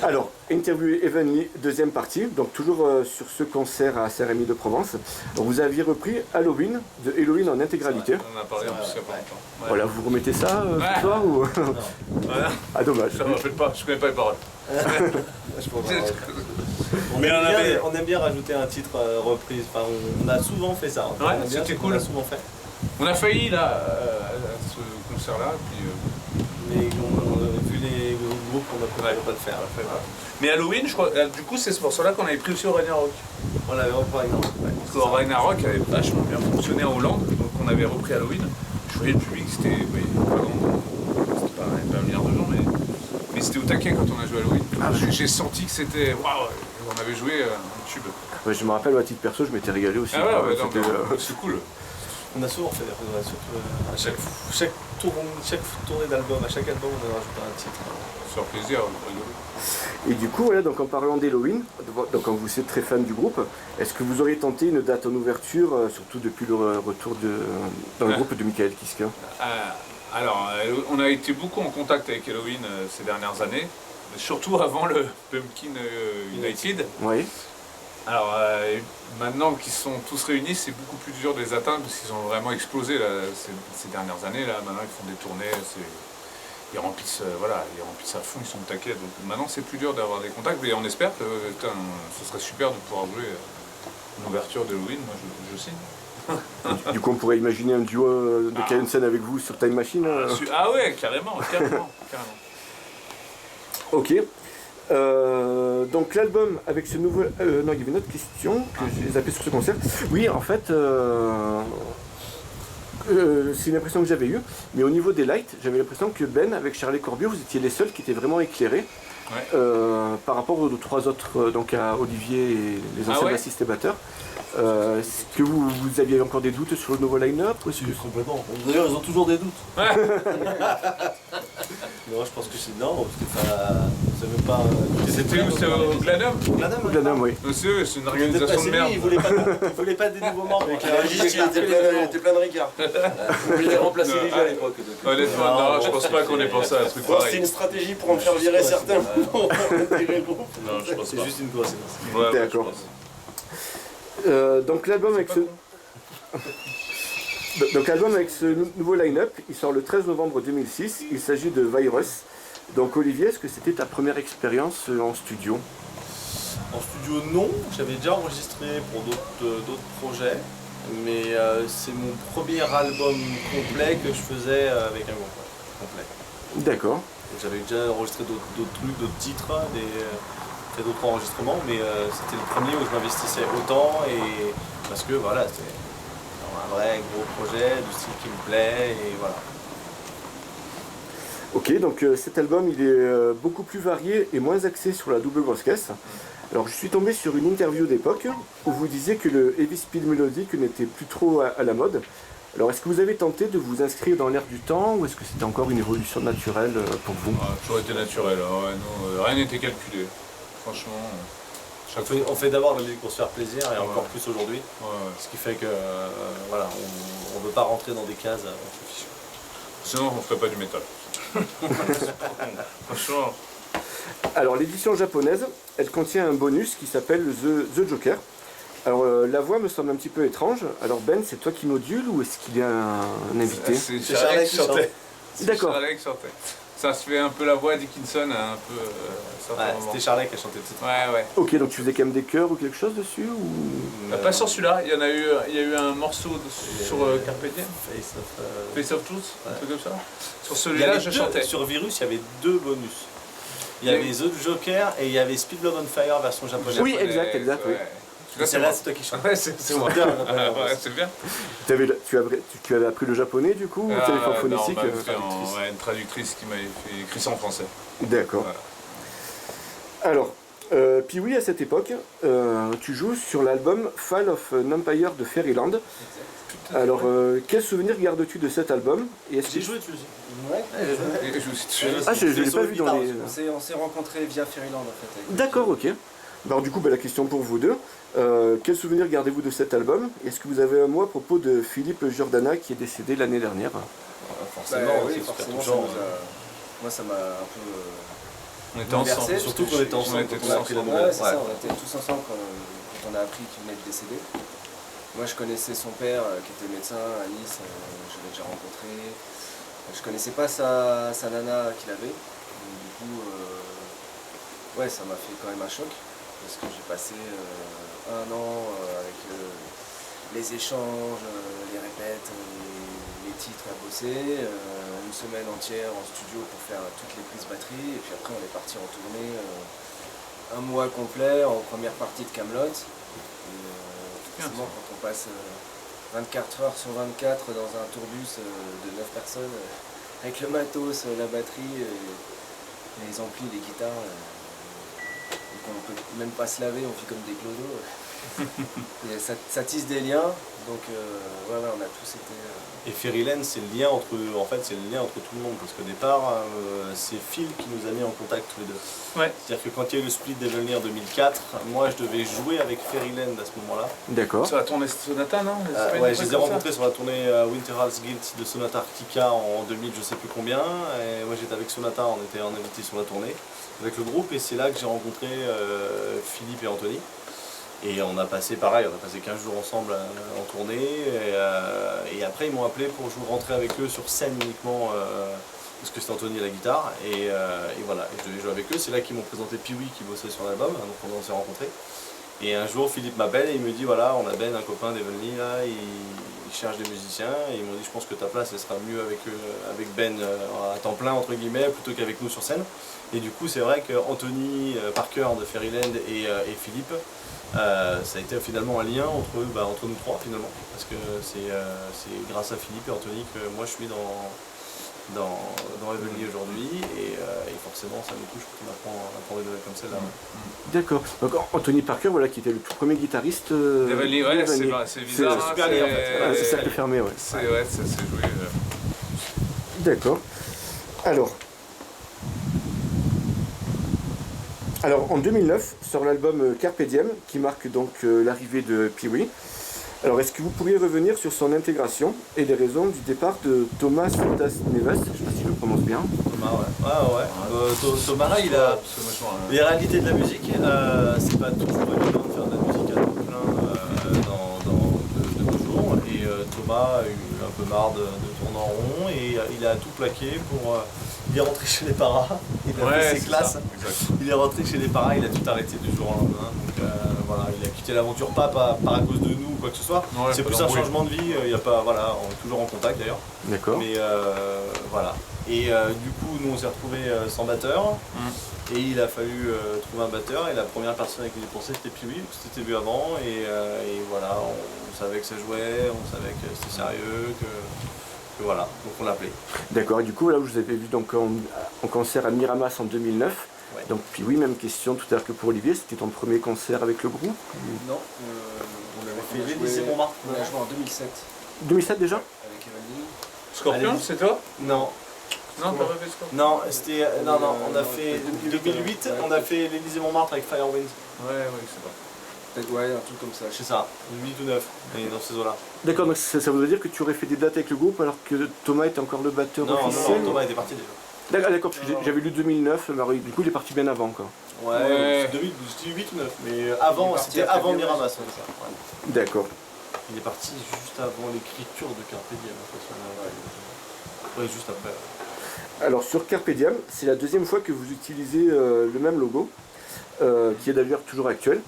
Alors, interview Evenly, deuxième partie, donc toujours sur ce concert à Saint-Rémy de Provence. Donc, vous aviez repris Halloween, de Halloween en intégralité. On en a parlé en plus il n'y a pas longtemps. Ouais. Voilà, vous remettez ça Ouais. ce soir ou... Voilà. Ah, dommage. Je ne me rappelle pas, je connais pas les paroles. On aime bien rajouter un titre reprise. Enfin, on a souvent fait ça. Ouais, On aime bien c'était ce qu'on cool. a souvent fait. On a failli là, à ce concert-là, puis Mais vu les groupes, on a préféré pas le faire. mais Halloween, je crois, du coup, c'est pour cela qu'on avait pris aussi au Ragnarok. On l'avait repris, non. Parce qu'au Ragnarok avait vachement bien fonctionné en Hollande, donc on avait repris Halloween. Je voyais le public, c'était pas grand, c'était pas un milliard de gens, mais c'était au taquet quand on a joué Halloween. Ah, J'ai senti que c'était, waouh, on avait joué un tube. Ouais, je me rappelle, à titre perso, je m'étais régalé aussi. Ah ouais, quoi. ouais, non, C'était, c'est cool. On a souvent fait des reprises, surtout à chaque tournée d'album, à chaque album, on a rajouté un titre. Se faire plaisir, rigolo. Et du coup, voilà, donc en parlant d'Halloween, donc quand vous êtes très fan du groupe, est-ce que vous auriez tenté une date en ouverture, surtout depuis le retour dans le groupe de Michael Kiske? Alors, on a été beaucoup en contact avec Halloween ces dernières années, surtout avant le Pumpkin United. Oui. Alors, maintenant qu'ils sont tous réunis, c'est beaucoup plus dur de les atteindre parce qu'ils ont vraiment explosé là, ces dernières années. Là. Maintenant, ils font des tournées, ils remplissent à fond, ils sont au taquet. Donc maintenant, c'est plus dur d'avoir des contacts, mais on espère que ce serait super de pouvoir jouer une ouverture d'Halloween. Moi, je signe. Du coup, on pourrait imaginer un duo de Karen Sen avec vous sur Time Machine. Ah ouais, carrément. Ok. Donc l'album avec ce nouveau... non, il y avait une autre question que j'ai zappé sur ce concert. Oui, en fait, c'est une impression que j'avais eue, mais au niveau des lights, j'avais l'impression que Ben, avec Charlie Corbiot, vous étiez les seuls qui étaient vraiment éclairés. Ouais. Par rapport aux trois autres, donc à Olivier et les anciens bassistes et batteurs. Est-ce que vous aviez encore des doutes sur le nouveau line-up ou est-ce que... Complètement. D'ailleurs, ils ont toujours des doutes. Ouais. Moi, je pense que c'est non, parce que c'est même pas. C'était où? C'était au Glanum? Glanum, oui. C'est une organisation de merde. Il voulait pas des nouveaux membres. Avec la régiste, il était plein de ricards. On voulait remplacer les jeux à l'époque. Honnêtement, non, je pense pas qu'on ait pensé à un truc pareil. C'était une stratégie pour en faire virer certains. Non, je pense C'est pas. juste une coïncidence. Ouais, D'accord. Donc l'album avec ce... Donc l'album avec ce nouveau line-up, il sort le 13 novembre 2006, il s'agit de Virus. Donc Olivier, est-ce que c'était ta première expérience en studio? En studio, non. J'avais déjà enregistré pour d'autres projets, mais c'est mon premier album complet que je faisais avec un groupe complet. D'accord. Donc, j'avais déjà enregistré d'autres trucs, d'autres titres, fait d'autres enregistrements, mais c'était le premier où je m'investissais autant, et parce que voilà, c'était un vrai gros projet, du style qui me plaît, et voilà. Ok, donc cet album il est beaucoup plus varié et moins axé sur la double grosse caisse. Alors je suis tombé sur une interview d'époque où vous disiez que le heavy speed mélodique n'était plus trop à la mode. Alors est-ce que vous avez tenté de vous inscrire dans l'air du temps ou est-ce que c'était encore une évolution naturelle pour vous? Toujours été naturel, hein. Ouais, non, rien n'était calculé. Franchement, On fait d'abord la musique pour se faire plaisir, et encore plus aujourd'hui. Ouais. Ce qui fait que voilà, on ne veut pas rentrer dans des cases artificielles. Sinon, on ferait pas du métal. Franchement. Alors l'édition japonaise, elle contient un bonus qui s'appelle The Joker. Alors la voix me semble un petit peu étrange. Alors Ben, c'est toi qui module ou est-ce qu'il y a un invité? C'est Charlie qui chantait. D'accord. Charlie qui chantait. Ça se fait un peu la voix Dickinson, un peu. C'était Charlie qui a chanté le titre. Ouais. Ok, donc tu faisais quand même des chœurs ou quelque chose dessus ou... Pas sur celui-là, il y a eu un morceau sur Carpe Diem, Face of Truth, un truc comme ça. Sur celui-là, je chantais. Sur Virus, il y avait deux bonus. Il y avait The Joker et il y avait Speed Love on Fire version japonaise. Oui, exact, oui. Celle-là, c'est toi qui chantes. Ouais, c'est moi. Ouais, c'est bien. Tu avais appris le japonais du coup, ou téléphone phonétique? Non, on m'a fait une traductrice qui m'avait fait écrire ça en français. D'accord. Voilà. Alors, puis oui, à cette époque, tu joues sur l'album Fall of an Empire de Fairyland. Alors, quel souvenir gardes-tu de cet album? J'ai joué dessus aussi. Ouais. Ah, je ne l'ai pas vu dans les... On s'est rencontrés via Fairyland en fait. D'accord, ok. Alors du coup, la question pour vous deux. Quel souvenir gardez-vous de cet album? Est-ce que vous avez un mot à propos de Philippe Giordana qui est décédé l'année dernière? Forcément, oui, forcément. Moi, ça m'a un peu On était ensemble. Bouleversé, Surtout qu'on était ensemble était quand tous on a appris la ensemble. nouvelle. Ouais, c'est ça, on était tous ensemble quand on a appris qu'il venait de décéder. Moi, je connaissais son père qui était médecin à Nice, je l'avais déjà rencontré. Je connaissais pas sa nana qu'il avait. Donc, du coup, ouais, ça m'a fait quand même un choc parce que j'ai passé un an avec les échanges, les répètes, les titres à bosser, une semaine entière en studio pour faire toutes les prises batterie, et puis après on est parti en tournée un mois complet en première partie de Kaamelott. Forcément, quand on passe 24 heures sur 24 dans un tourbus de 9 personnes, avec le matos, la batterie, les amplis, les guitares, et qu'on peut même pas se laver, on vit comme des clodos. Et ça tisse des liens, donc voilà, on a tous été. Et Fairyland, c'est le lien entre, en fait, c'est le lien entre tout le monde, parce qu'au départ, c'est Phil qui nous a mis en contact tous les deux. Ouais. C'est-à-dire que quand il y a eu le split d'Evelny en 2004, moi je devais jouer avec Fairyland à ce moment-là. D'accord. Ça a tourné Sonata, non? Ouais, je les ai rencontrés sur la tournée Winterhalls Guild de Sonata Arctica en 2000, je sais plus combien. Et moi j'étais avec Sonata, on était en invité sur la tournée avec le groupe, et c'est là que j'ai rencontré Philippe et Anthony. Et on a passé pareil, on a passé 15 jours ensemble en tournée, et après ils m'ont appelé pour rentrer avec eux sur scène uniquement, parce que c'était Anthony à la guitare, et voilà, et je devais jouer avec eux. C'est là qu'ils m'ont présenté Pee-wee qui bossait sur l'album, donc on s'est rencontrés. Et un jour Philippe m'appelle et il me dit voilà, on a Ben, un copain d'Evelny là, il cherche des musiciens, et ils m'ont dit je pense que ta place elle sera mieux avec Ben à temps plein entre guillemets, plutôt qu'avec nous sur scène. Et du coup c'est vrai que Anthony Parker de Fairyland et Philippe, ça a été finalement un lien entre nous trois finalement, parce que c'est grâce à Philippe et Anthony que moi je suis dans Evelny aujourd'hui, et forcément ça me touche quand on apprend des nouvelles comme celle-là. D'accord. Donc Anthony Parker, voilà, qui était le tout premier guitariste D'Evelny, ouais, d'Evelny. c'est bizarre. C'est super lié, en fait. Ah, c'est cercle fermé, ouais. C'est ouais, ça s'est joué. D'accord. Alors en 2009, sur l'album Carpe Diem, qui marque donc l'arrivée de Pee-wee, alors est-ce que vous pourriez revenir sur son intégration et les raisons du départ de Thomas Fontas Neves, je ne sais pas si je le prononce bien. Thomas, ouais. Thomas, il a les réalités de la musique, c'est pas toujours évident de faire de la musique à temps plein de nos jours, et Thomas a eu un peu marre de tourner en rond, et il a tout plaqué pour... il est rentré chez les paras, il a fait ses classes, il est rentré chez les paras, il a tout arrêté du jour au lendemain, donc voilà, il a quitté l'aventure pas à cause de nous ou quoi que ce soit, Ouais, c'est plus un changement de vie, il y a pas, voilà, on est toujours en contact d'ailleurs. D'accord. Mais voilà. Et du coup, nous on s'est retrouvés sans batteur, et il a fallu trouver un batteur, et la première personne avec qui j'ai pensé c'était Pee-wee, parce que c'était vu avant, et voilà, on savait que ça jouait, on savait que c'était sérieux, que voilà, donc on l'a appelé. D'accord, et du coup là où je vous avais vu donc en concert à Miramas en 2009, Ouais. donc puis oui, même question tout à l'heure que pour Olivier, c'était ton premier concert avec le groupe? Non, On avait on a fait joué- l'Élysée Montmartre. on a joué en 2007 2007 déjà? avec Evelyn. Scorpion, Allez. c'est toi? Non, Non, t'as pas fait Scorpion? non, c'était. Non, on a non, fait c'était 2008, on a fait l'Élysée Montmartre avec Firewind. Ouais, c'est pas. Peut-être, ouais, un truc comme ça. C'est ça, 8 ou 9, et dans ces eaux-là. D'accord, donc ça voudrait dire que tu aurais fait des dates avec le groupe alors que Thomas était encore le batteur Non, officiel? Thomas était parti déjà. D'accord, parce que j'avais lu 2009, mais alors, du coup il est parti bien avant quoi. Ouais, 2000, je dis 8 ou 9, mais avant, parti c'était après avant Virus. Miramas, ouais, ça. Ouais. D'accord. Il est parti juste avant l'écriture de Carpe Diem, de toute façon. Ouais, juste après. Alors sur Carpe Diem, c'est la deuxième fois que vous utilisez le même logo, qui est d'ailleurs toujours actuel.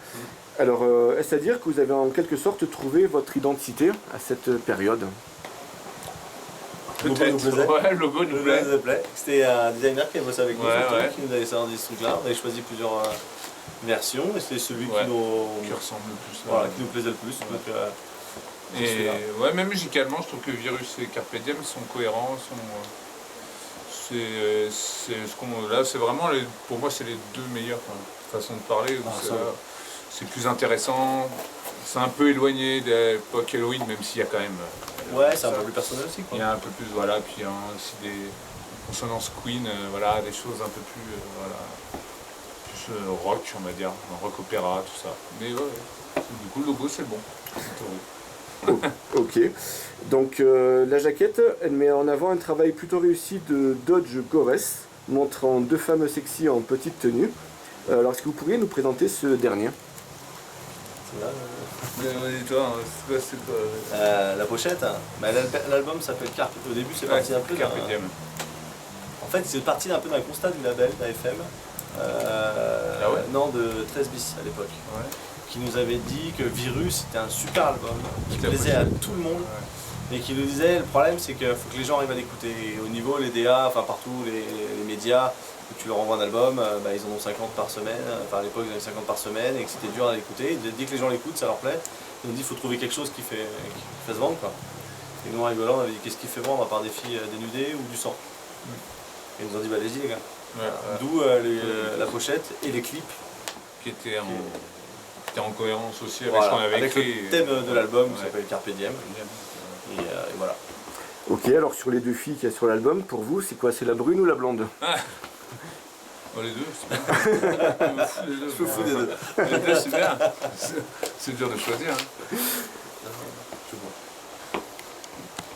Alors est-ce à dire que vous avez en quelque sorte trouvé votre identité à cette période? Le logo nous plaisait. Ouais, le logo nous plaît. nous plaît. C'était un designer qui a bossé avec nous, Ouais, surtout, ouais. qui nous avait sorti ce truc-là. On avait choisi plusieurs versions, et c'était celui Ouais. qui Qui ressemble le plus. voilà, qui nous plaisait le plus. Ouais. Donc, c'est Et celui-là. ouais, même musicalement, je trouve que Virus et Carpe Diem sont cohérents, c'est ce qu'on là, c'est vraiment pour moi c'est les deux meilleures façons de parler. Où ça, ouais. c'est plus intéressant, c'est un peu éloigné de l'époque Halloween, même s'il y a quand même. Ouais, c'est un peu plus personnel aussi, quoi. Il y a un peu plus, voilà, puis aussi des consonances Queen, voilà, des choses un peu plus, voilà, plus rock, on va dire, rock opéra, tout ça. Mais ouais, du coup le logo c'est le bon. Ok. Donc la jaquette, elle met en avant un travail plutôt réussi de Dodge Gores, montrant deux femmes sexy en petite tenue. Alors est-ce que vous pourriez nous présenter ce dernier? C'est là, Et toi, c'est quoi la pochette, hein. Bah, l'album s'appelle Carpe. Au début, c'est parti un peu Carpe d'un... Diem. En fait, c'est parti un peu d'un constat du label, d'AFM. Ah ouais Non, de 13 bis à l'époque. Ouais. Qui nous avait dit que Virus était un super album, qui C'était plaisait à possible. tout le monde. Ouais. Et qui nous disait, le problème c'est qu'il faut que les gens arrivent à l'écouter. Et au niveau, les DA, enfin partout, les médias, où tu leur envoies un album, bah, ils en ont 50 par semaine. Enfin à l'époque, ils en avaient 50 par semaine et que c'était dur à l'écouter. Dès que les gens l'écoutent, ça leur plaît. Ils nous dit, il faut trouver quelque chose qui fasse vendre, quoi. Et nous, en rigolant, on avait dit, qu'est-ce qui fait vendre à part des filles dénudées ou du sang? Et ils nous ont dit, bah allez-y les gars. Ouais, ouais. D'où la pochette et les clips. Qui était en cohérence aussi avec Voilà, ce qu'on avait avec écrit. le thème de l'album qui Ouais. s'appelle Carpe Diem. Et voilà. Ok, alors sur les deux filles qu'il y a sur l'album, pour vous, c'est quoi? C'est la brune ou la blonde? Oh, les deux, c'est bien. Je me fous des deux. Je me fous des deux. Les deux, c'est bien. C'est dur de choisir. Hein.